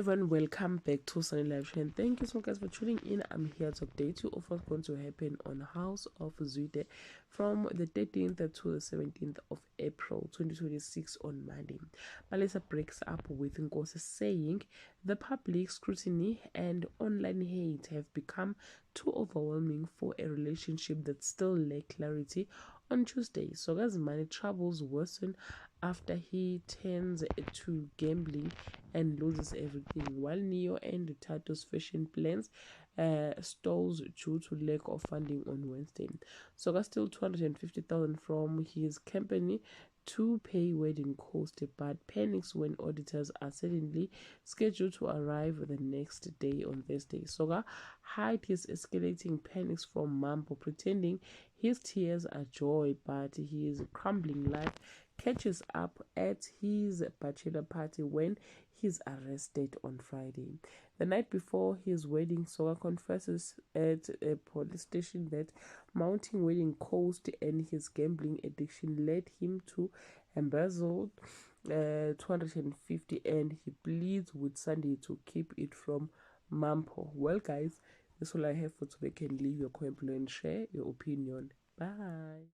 everyone, welcome back to Sunny Live Show, and thank you so much guys for tuning in. I'm here to update you of what's going to happen on House of Zwide from the 13th to the 17th of April 2026 on Monday. Palesa breaks up with Nkosi saying the public scrutiny and online hate have become too overwhelming for a relationship that still lacks clarity. On Tuesday, Soga's money troubles worsen after he turns to gambling and loses everything, while Neo and Tato's fashion plans stalls due to lack of funding on Wednesday. Soga stole 250,000 from his company to pay wedding cost, but panics when auditors are suddenly scheduled to arrive the next day on Thursday. Soga hides his escalating panics from Mambo, pretending his tears are joy, but his crumbling life catches up at his bachelor party when he's arrested on Friday. The night before his wedding, Soga confesses at a police station that mounting wedding cost and his gambling addiction led him to embezzle 250, and he pleads with Sunday to keep it from Mampo. Well guys, that's all I have for today. You can leave your comment below and share your opinion. Bye.